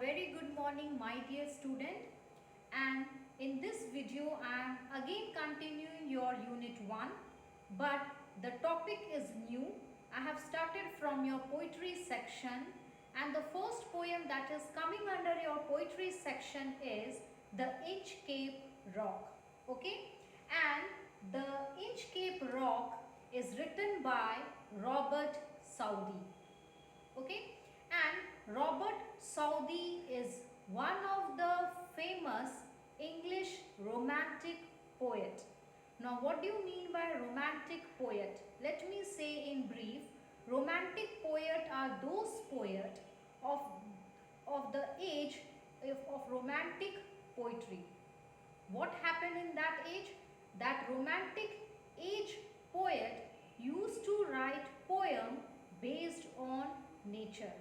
very good morning my dear student, and in this video I am again continuing your unit 1, but the topic is new. I have started from your poetry section, and the first poem that is coming under your poetry section is The Inchcape Rock. Okay, and The Inchcape Rock is written by Robert Southey. Okay, and Robert Southey is one of the famous English romantic poet. Now what do you mean by romantic poet? Let me say in brief, romantic poet are those poets of the age of romantic poetry. What happened in that age? That romantic age poet used to write poem based on nature.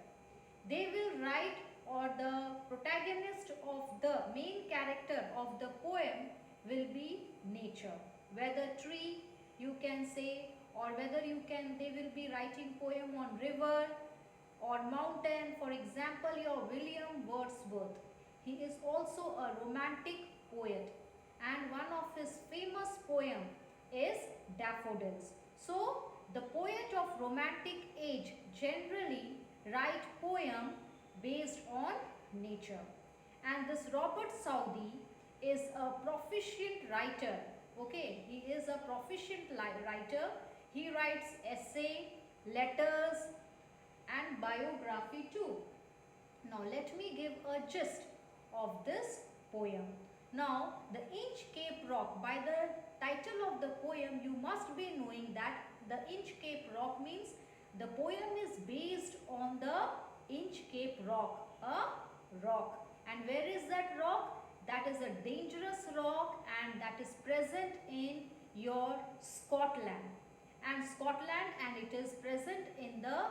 They will write, or the protagonist of the main character of the poem will be nature. Whether tree you can say, or whether they will be writing poem on river or mountain. For example, your William Wordsworth. He is also a romantic poet, and one of his famous poem is Daffodils. So the poet of romantic age generally write poem based on nature. And this Robert Southey is a proficient writer. Okay, he is a proficient writer. He writes essay, letters and biography too. Now let me give a gist of this poem. Now the Inchcape Rock, by the title of the poem you must be knowing that the Inchcape Rock means the poem is based on the Inchcape Rock, a rock. And where is that rock? That is a dangerous rock, and that is present in your Scotland. And it is present in the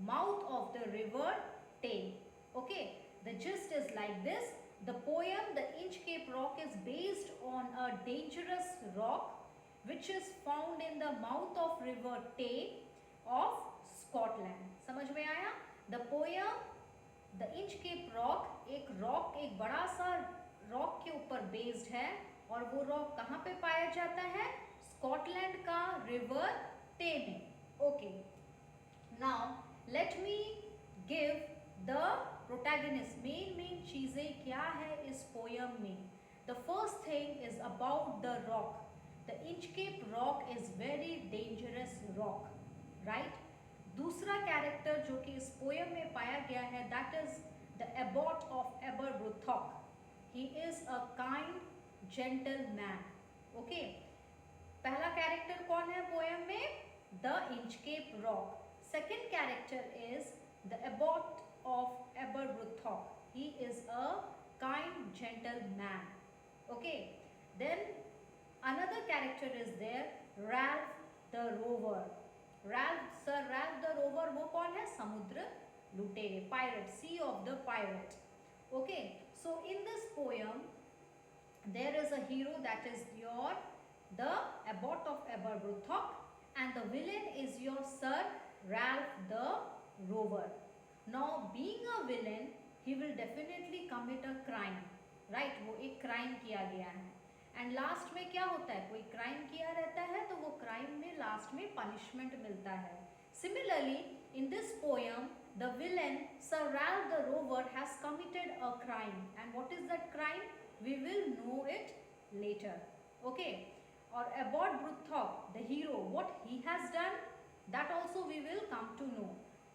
mouth of the river Tay. Okay, the gist is like this. The poem The Inchcape Rock is based on a dangerous rock which is found in the mouth of river Tay of Scotland. समझ में आया? The poem The Inchcape Rock एक बड़ा सा rock के ऊपर based है, और वो रॉक कहाँ पे पाया जाता है? स्कॉटलैंड का रिवर टे में. Okay, now let me give the protagonist. Main चीजें क्या है इस पोयम में? The first thing is about the rock. The Inchcape rock is very dangerous rock, right. दूसरा कैरेक्टर जो कि इस पोयम में पाया गया है, that is the abbot of Aberbrothok. He is a kind gentle man. Okay, पहला कैरेक्टर कौन है पोयम में? The Inchcape rock. Second character is the Abbott of Aberbrothock. He is a kind, gentle man. Okay. Then another character is there, Ralph the Rover. Sir Ralph the Rover वो कौन है? समुद्र लुटेरे, pirate, sea of the pirate. Okay. So in this poem there is a hero, that is the abbot of Aberbrothock, and the villain is your Sir Ralph the Rover. Now being a villain, he will definitely commit a crime, right? वो एक crime किया गया है, and last में क्या होता है? कोई crime किया रहता है तो वो crime में लास्ट में punishment मिलता है. Similarly, in this poem, the villain Sir Ralph the Rover has committed a crime, and what is that crime? We will know it later. Okay, or Abbot Bruthock, the hero, what he has done, that also we will come to know.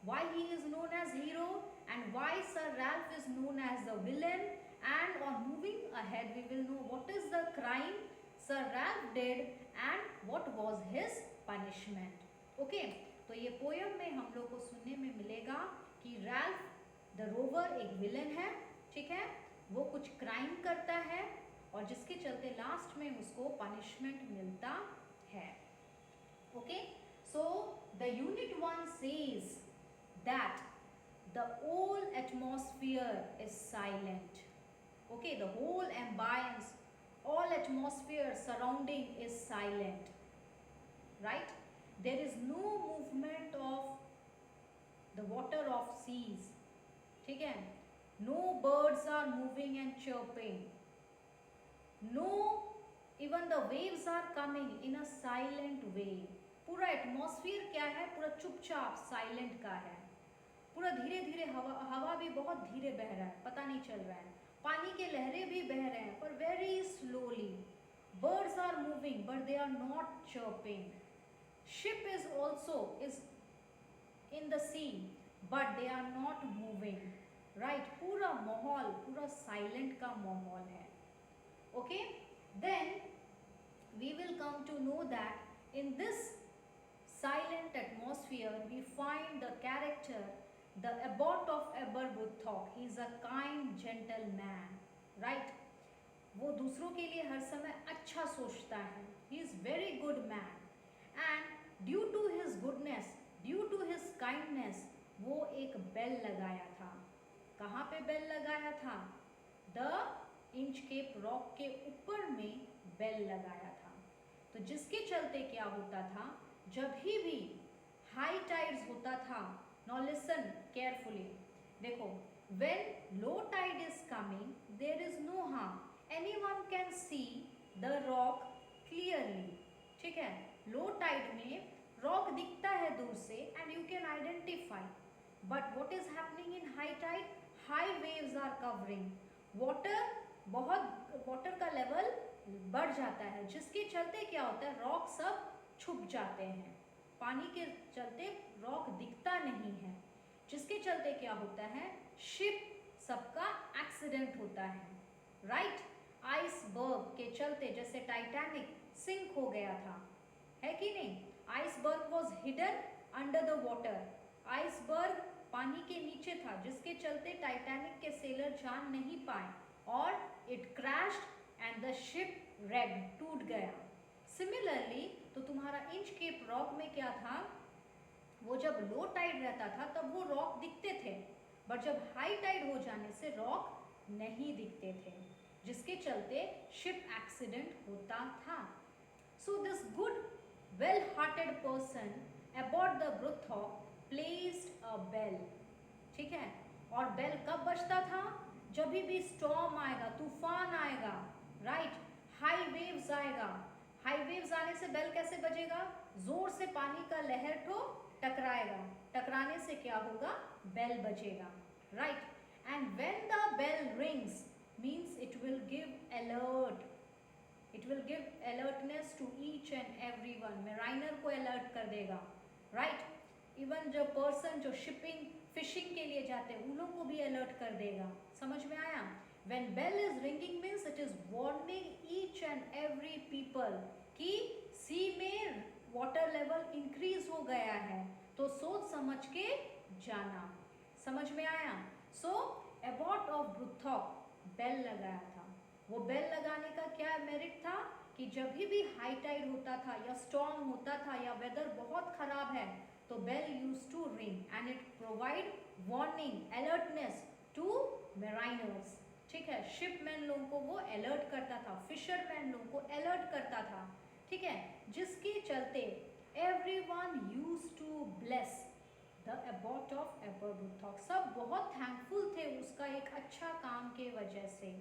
Why he is known as hero and why Sir Ralph is known as the villain, and on moving ahead we will know what is the crime Sir Ralph did and what was his punishment. Okay, तो ये poem में हम लोग को सुनने में मिलेगा कि रैल्फ द रोवर एक विलन है, ठीक है, वो कुछ क्राइम करता है और जिसके चलते लास्ट में उसको पनिशमेंट मिलता है. Okay, so the unit 1 says that the whole atmosphere is silent. Okay, the whole ambience, all atmosphere surrounding is silent, right? There is no movement of the water of seas, ठीक है, no birds are moving and chirping, no even the waves are coming in a silent way. पूरा atmosphere क्या है, पूरा चुपचाप silent का है, पूरा धीरे धीरे हवा हवा भी बहुत धीरे बह रहा है, पता नहीं चल रहा है, पानी के लहरें भी बह रहे हैं पर very slowly, birds are moving but they are not chirping, ship is also is in the sea but they are not moving, right? पूरा माहौल पूरा साइलेंट का माहौल है. Okay, then we will come to know that in this silent atmosphere we find the character, the abbot of Aberbrothock. He is a kind gentle man, right? वो दूसरों के लिए हर समय अच्छा सोचता है. He is very good man and due to his goodness, due to his kindness, वो एक बेल लगाया था. कहाँ पे बेल लगाया था? द इंचकेप रॉक के ऊपर में बेल लगाया था. तो जिसके चलते क्या होता था, जब भी हाई टाइड्स होता था, नाउ लिसन केयरफुली, देखो, when low tide is coming there is no harm, anyone can see the rock clearly. ठीक है, लो टाइड में रॉक दिखता है दूर से and you can identify, but what is happening in high tide, high waves are covering, water का level बढ़ जाता है, जिसके चलते क्या होता है, रॉक सब छुप जाते हैं, पानी के चलते रॉक दिखता नहीं है, जिसके चलते क्या होता है, शिप सबका एक्सीडेंट होता है, राइट? आइसबर्ग के चलते, जैसे टाइटैनिक सिंक हो गया था, है कि नहीं? Iceberg was hidden under the water, iceberg पानी के नीचे था, जिसके चलते टाइटैनिक के सेलर जान नहीं पाए और it crashed and the ship red, टूट गया. सिमिलरली तो तुम्हारा इंचकेप रॉक में क्या था, वो जब लो टाइड रहता था तब वो रॉक दिखते थे, बट जब हाई टाइड हो जाने से रॉक नहीं दिखते थे, जिसके चलते शिप एक्सीडेंट होता था. So this good well hearted person abbot the Brothok placed a bell. ठीक है, और बेल कब बजता था, जब भी स्टॉर्म आएगा, तूफान आएगा, राइट? हाई वेव्स आएगा, हाई वेव्स आने से बेल कैसे बजेगा, जोर से पानी का लहर ठो टकराएगा, टकराने से क्या होगा, बेल बजेगा, right? And when the bell rings means it will give alert, it will give alertness to each and everyone, mariner को अलर्ट कर देगा, राइट? इवन जो पर्सन जो शिपिंग फिशिंग के लिए जाते हैं उन लोगों को भी अलर्ट कर देगा. समझ में आया? When bell is ringing means it is warning each and every people कि सी में वाटर लेवल इंक्रीज हो गया है, तो सोच समझ के जाना. समझ में आया? सो एबॉट ऑफ ब्रुथॉक बेल लगाया था. वो बेल लगाने का क्या मेरिट था कि जब भी हाई टाइड होता था या स्टॉर्म होता था या वेदर बहुत खराब है, तो bell use to ring and it provide warning, alertness to mariners. ठीक है, शिपमैन लोगों को वो अलर्ट करता था, फिशरमैन लोगों को अलर्ट करता था. ठीक है, जिसके चलते everyone used to bless the abbot of Aberbrothok. सब बहुत थैंकफुल थे उसका एक अच्छा काम के वजह से.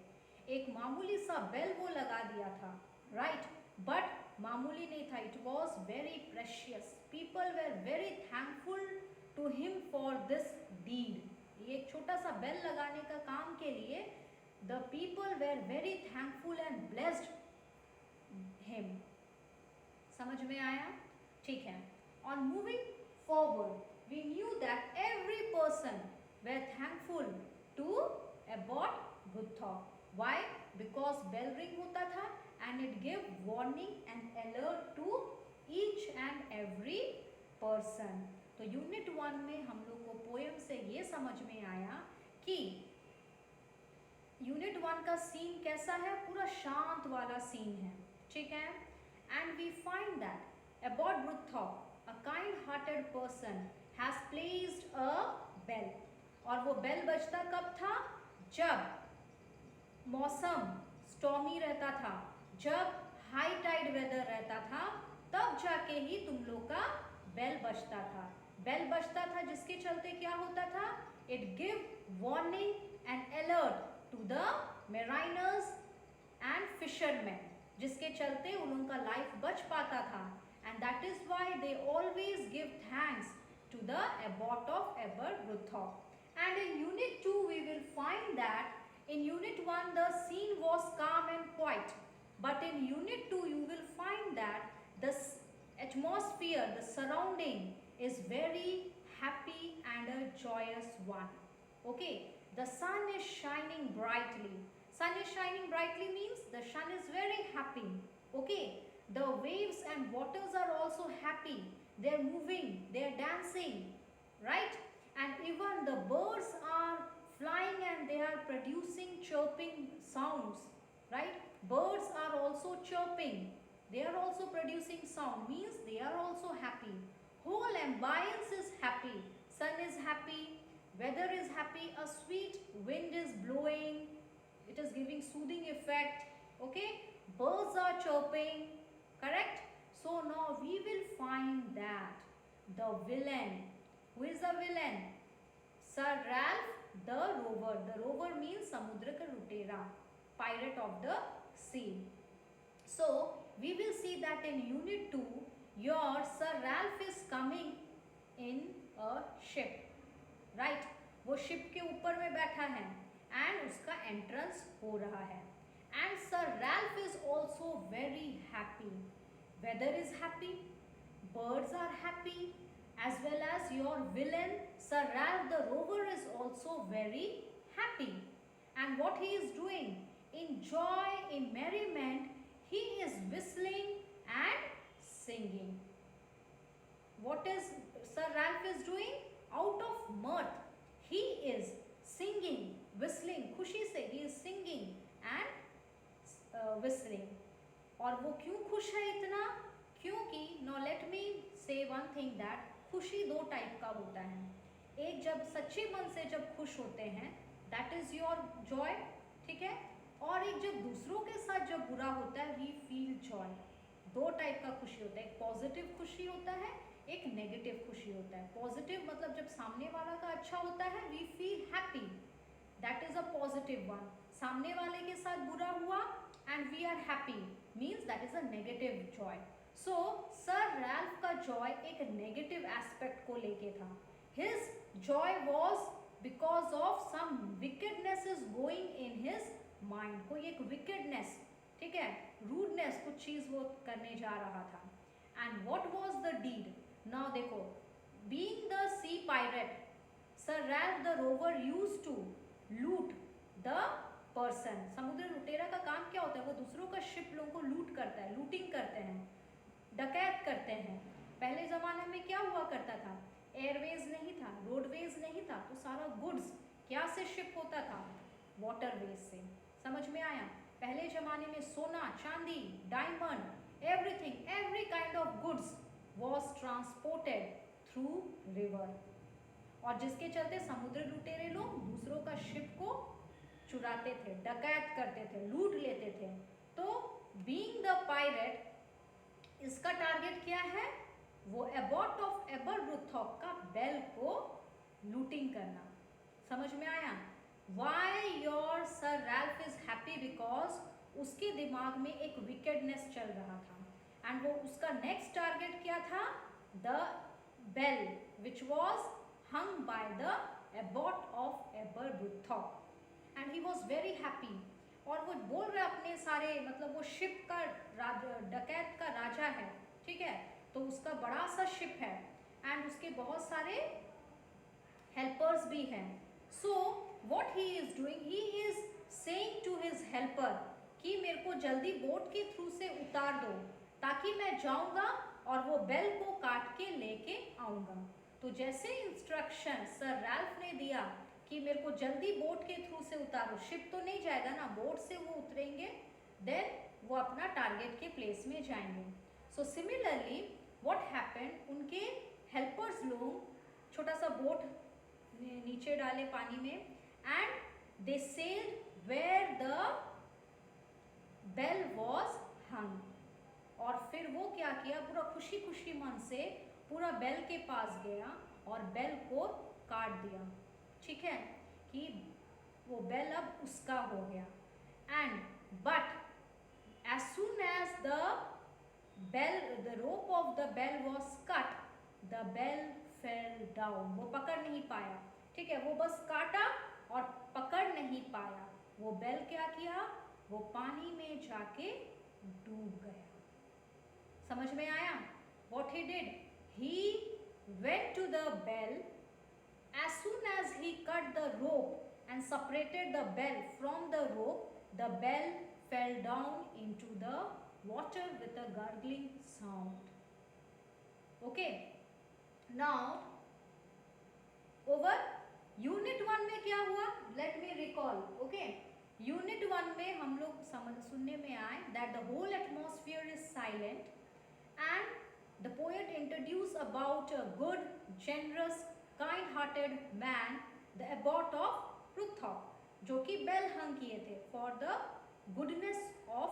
एक मामूली सा बेल वो लगा दिया था, राइट? बट मामूली नहीं था, it was very precious. People were very thankful to him for this deed. ये एक छोटा सा बेल लगाने का काम के लिए the people were very thankful and blessed him. समझ में आया? ठीक है. On moving forward, we knew that every person were thankful to Abbot Bruthock. Why? Because bell ring होता था and it gave warning and alert to each and every person. तो unit 1 में हम लोग को पोएम से ये समझ में आया कि यूनिट 1 का सीन कैसा है, पूरा शांत वाला सीन है. ठीक है, and we find that abbot Brothok a kind hearted person has placed a bell. और वो बेल बजता कब था, जब मौसम स्टॉर्मी रहता था, जब हाई टाइड वेदर रहता था, तब जाके ही तुम लोग का बेल बजता था. बेल बजता था जिसके चलते क्या होता था, It give warning and alert to the mariners and fishermen, जिसके चलते उन लोगों का लाइफ बच पाता था. And that is why they always give thanks to the abbot of Aberbrothock. And in unit 2 we will find that in unit 1 the scene was calm and quiet, but in unit 2 you will find that the atmosphere, the surrounding is very happy and a joyous one. Okay, the sun is shining brightly. Sun is shining brightly means the sun is very happy. Okay, the waves and waters are also happy. They are moving, they are dancing, right? And even the birds are flying and they are producing chirping sounds, right? Birds are also chirping, they are also producing sound, means they are also happy. Whole ambience is happy. Sun is happy, weather is happy, a sweet wind is blowing, it is giving soothing effect. Okay, birds are chirping, correct? So now we will find that the villain, who is the villain? Sir Ralph the Rover. The rover means samudra ka lutera, pirate of the sea. So we will see that in unit 2 your Sir Ralph is coming in a ship, right? वो ship के ऊपर में बैठा है and उसका entrance हो रहा है. And sir Ralph is also very happy. Weather is happy, birds are happy, as well as your villain Sir Ralph the Rover is also very happy. And what he is doing? In joy, in merriment, he is whistling and singing. What is Sir Ralph is doing? Out of mirth, he is singing, whistling. खुशी से he is singing and whistling. और वो क्यों खुश है इतना? क्योंकि now let me say one thing that खुशी दो टाइप का होता है. एक जब सच्चे मन से जब खुश होते हैं, that is your joy, ठीक है? और एक जब दूसरों के साथ जब बुरा होता है, we feel joy. दो टाइप का खुशी होता है. एक पॉजिटिव खुशी होता है, एक नेगेटिव खुशी होता है. पॉजिटिव मतलब जब सामने वाला का अच्छा होता है, we feel happy, that is a positive one. सामने वाले के साथ बुरा हुआ and we are happy, means that is a negative joy. So sir Ralph का जॉय एक नेगेटिव एस्पेक्ट को लेके था. His joy was because of some wickedness is going in his mind. कोई एक विकेडनेस, ठीक है, रूडनेस, कुछ चीज वो करने जा रहा था. And what was the deed? Now देखो, being the sea pirate, Sir Ralph the Rover used to loot the person. समुद्र लुटेरा का काम क्या होता है? वो दूसरों का शिप लोगों को लूट करता है, लूटिंग करते हैं, डकैत करते हैं. पहले ज़माने में क्या हुआ करता था? एयरवेज नहीं था, रोडवेज नहीं था, तो सारा गुड्स क्या से शिप होता था? वाटरवेज से. समझ में आया? पहले ज़माने में सोना, चांदी, diamond, everything, every kind of goods was transported through river. और जिसके चलते समुद्र लुटेरे लोग दूसरों का शिप को चुराते थे, डकैत करते थे, लूट लेते थे. तो being the pirate, इसका टारगेट क्या है? वो एबॉट ऑफ एबरब्रुथॉक का बेल को लूटिंग करना. समझ में आया? Why your Sir Ralph is happy? Because उसके दिमाग में एक विकेडनेस चल रहा था. एंड वो उसका नेक्स्ट टारगेट क्या था? The bell which was hung by the abbot of Aberbrothok. And he was very happy. और वो बोल रहा अपने सारे, मतलब वो शिप का डकैत का राजा है, ठीक है, तो उसका बड़ा सा शिप है एंड उसके बहुत सारे हेल्पर्स भी हैं. So what he is doing, he is saying to his helper कि मेरे को जल्दी बोट के थ्रू से उतार दो ताकि मैं जाऊंगा और वो बेल को काट के लेके आऊंगा. तो जैसे इंस्ट्रक्शन सर रैल्फ ने दिया कि मेरे को जल्दी बोट के थ्रू से उतारो, शिप तो नहीं जाएगा ना, बोट से वो उतरेंगे, देन वो अपना टारगेट के प्लेस में जाएंगे. सो सिमिलरली व्हाट हैपेंड, उनके हेल्पर्स लोग छोटा सा बोट नीचे डाले पानी में and they sailed where the bell was hung. और फिर वो क्या किया? पूरा खुशी खुशी मन से पूरा बेल के पास गया और बेल को काट दिया. ठीक है, कि वो बेल अब उसका हो गया। And but as soon as the rope of the bell was cut, the bell fell down. वो पकड़ नहीं पाया, ठीक है, वो बस काटा और पकड़ नहीं पाया। वो बेल क्या किया, वो पानी में जाके डूब गया। समझ में आया? What he did, he went to the bell. As soon as he cut the rope and separated the bell from the rope, the bell fell down into the water with a gurgling sound. Okay, now over unit 1 में क्या हुआ, let me recall. Okay, unit 1 में हम लोग सुनने में आए that the whole atmosphere is silent and the poet introduced about a good, generous, kind-hearted man, the abbot of Pruthock, जो कि बेल हंग किए थे for the goodness of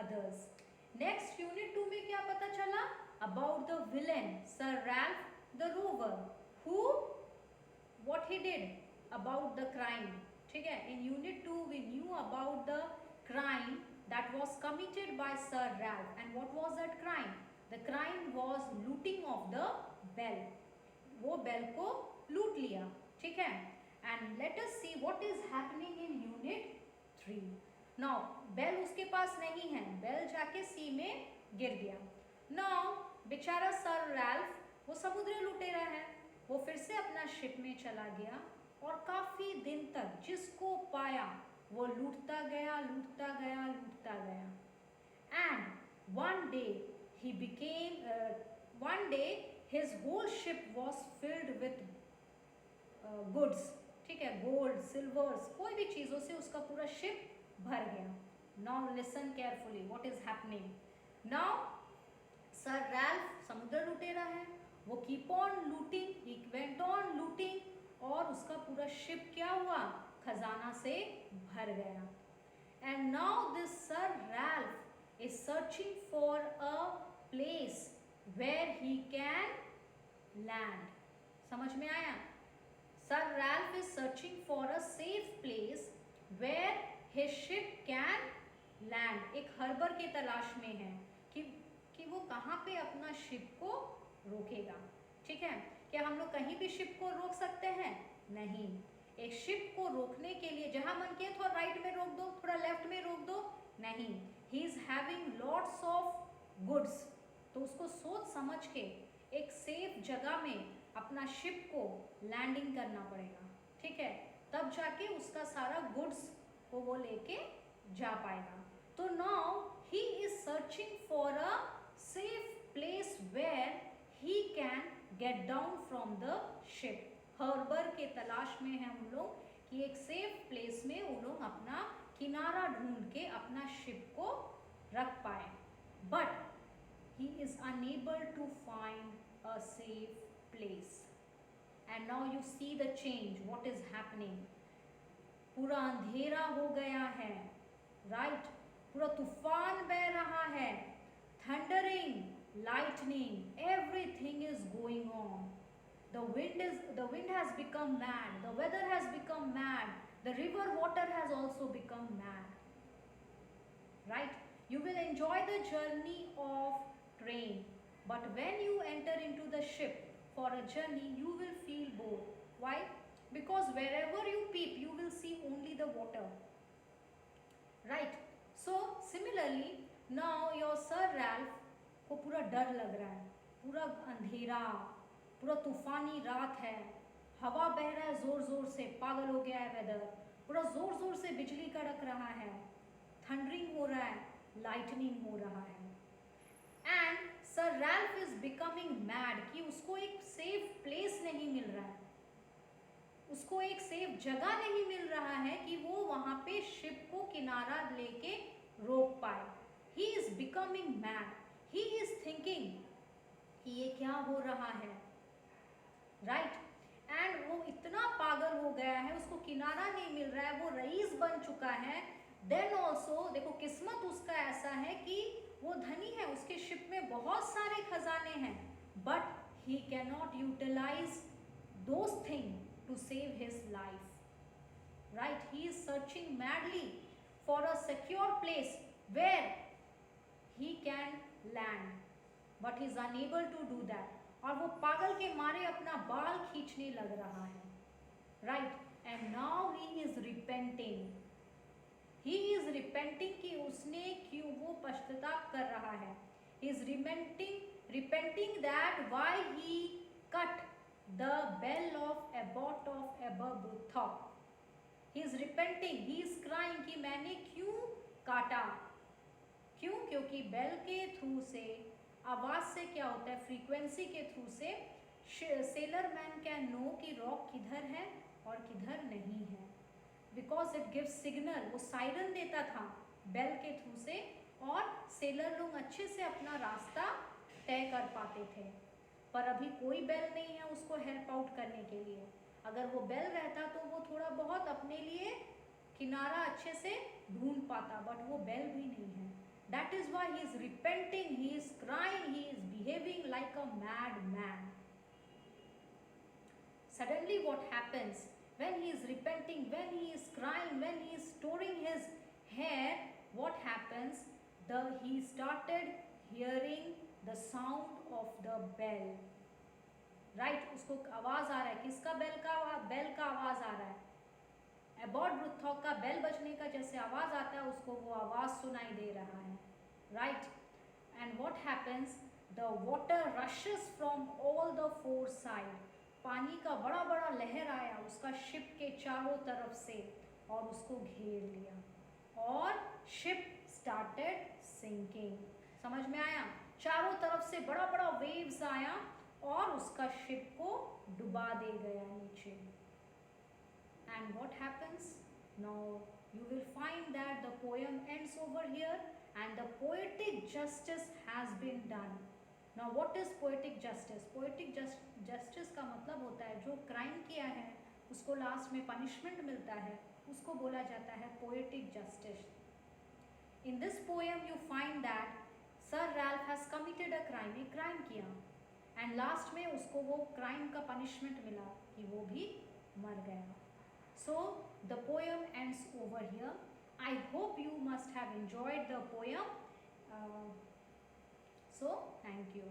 others. Next unit 2 में क्या पता चला, about the villain Sir Ralph the Rover, who what he did about the crime. ठीक है, in unit 2 we knew about the crime that was committed by Sir Ralph. And what was that crime? The crime was looting of the bell. वो bell को लूट लिया, ठीक है। And let us see what is happening in unit 3. Now bell उसके पास नहीं है, bell जाके सी में गिर गया। Now बेचारा सर रैल्फ वो समुद्री लुटेरा है, वो फिर से अपना शिप में चला गया और काफी दिन तक जिसको पाया वो लूटता गया, लूटता गया, लूटता गया। And one day his whole ship was filled with goods, ठीक है, गोल्ड, सिल्वर्स, कोई भी चीजों से उसका पूरा शिप भर गया। Now listen carefully what is happening. Now Sir Ralph समुद्र लुटेरा है, वो keep on looting, he went on looting, और उसका पूरा शिप क्या हुआ, खजाना से भर गया। And now this Sir Ralph is searching for a place where he can land. समझ में आया? Sir Ralph is searching for a safe place where his ship can land. एक हर्बर की तलाश में है कि वो कहाँ पे अपना शिप को रोकेगा, ठीक है। क्या हम लोग कहीं भी शिप को रोक सकते हैं? नहीं। एक शिप को रोकने के लिए जहां मन किए थोड़ा राइट में रोक दो, थोड़ा लेफ्ट में रोक दो, नहीं। He is having lots of goods, तो उसको सोच समझ के एक सेफ जगह में अपना शिप को लैंडिंग करना पड़ेगा, ठीक है, तब जाके उसका सारा गुड्स को वो लेके जा पाएगा। तो now he is searching for a safe place where he can get down from the ship. Harbour के तलाश में है हम लोग कि एक सेफ प्लेस में वो लोग अपना किनारा ढूंढ के अपना शिप को रख पाए। But he is unable to find a safe place. And now you see the change, what is happening. पूरा अंधेरा हो गया है, right? पूरा तूफान बह रहा है, thundering, lightning, everything is going on. The wind has become mad, the weather has become mad, the river water has also become mad, right? You will enjoy the journey of train, but when you enter into the ship for a journey you will feel bored. Why? Because wherever you peep you will see only the water, right? So similarly now your Sir Ralph को पूरा डर लग रहा है, पूरा अंधेरा, पूरा तूफानी रात है, हवा बह रहा है जोर जोर से, पागल हो गया है वेदर, पूरा जोर जोर से बिजली कड़क रहा है, थंडरिंग हो रहा है, लाइटनिंग हो रहा है। And sir Ralph is becoming mad कि उसको एक सेफ प्लेस नहीं मिल रहा है, उसको एक सेफ जगह नहीं मिल रहा है कि वो वहां पे शिप को किनारा लेके रोक पाए। He is becoming mad, he is thinking कि ये क्या हो रहा है, राइट? एंड वो इतना पागल हो गया है, उसको किनारा नहीं मिल रहा है, वो रईस बन चुका है। देन ऑल्सो देखो किस्मत उसका ऐसा है कि वो धनी है, उसके शिप में बहुत सारे खजाने हैं, but he can not utilise those thing to save his life. Right? He is searching madly for a secure place where he can land, but he is unable to do that. और वो पागल के मारे अपना बाल खींचने लग रहा है. Right? And now he is repenting. He is repenting कि उसने क्यों वो पश्चाताप कर रहा है. He is repenting that why he cut the bell of Abbot of Aberbrothock. He is repenting, he is crying कि मैंने क्यों काटा. क्यों? क्योंकि बेल के थ्रू से, आवाज़ से क्या होता है, फ्रीक्वेंसी के थ्रू से सेलर मैन कैन नो कि रॉक किधर है और किधर नहीं है. बिकॉज इट गिव्स सिग्नल, वो साइरन देता था बेल के थ्रू से, और सेलर लोग अच्छे से अपना रास्ता तय कर पाते थे. पर अभी कोई बेल नहीं है उसको हेल्प आउट करने के लिए. अगर वो बेल रहता तो वो थोड़ा बहुत अपने लिए किनारा अच्छे से ढूंढ पाता, बट वो बेल भी नहीं है. That is why he is repenting, he is crying, he is behaving like a mad man. Suddenly what happens when he is repenting, when he is crying, when he is storing his hair, what happens? He started hearing the sound of the bell. Right? उसको आवाज आ रहा है. किसका bell का आवाज आ रहा है. Abbott ब्रुथॉक का बेल बजने का जैसे आवाज आता है उसको वो आवाज सुनाई दे रहा है. Right? And what happens? The water rushes from all the four sides. पानी का बड़ा बड़ा लहर आया उसका शिप के चारों तरफ से और उसको घेर लिया, और शिप स्टार्टेड सिंकिंग. समझ में आया? चारों तरफ से बड़ा बड़ा वेव्स आया और उसका शिप को डुबा दे गया नीचे. And what happens now? You will find that the poem ends over here and the poetic justice has been done. Now what is poetic justice? Poetic justice का मतलब होता है जो क्राइम किया है उसको लास्ट में पनिशमेंट मिलता है, उसको बोला जाता है poetic justice. In this poem you find that sir Ralph has committed a crime, एक क्राइम किया, एंड लास्ट में उसको वो क्राइम का पनिशमेंट मिला कि वो भी मर गया. So the poem ends over here. I hope you must have enjoyed the poem. So thank you.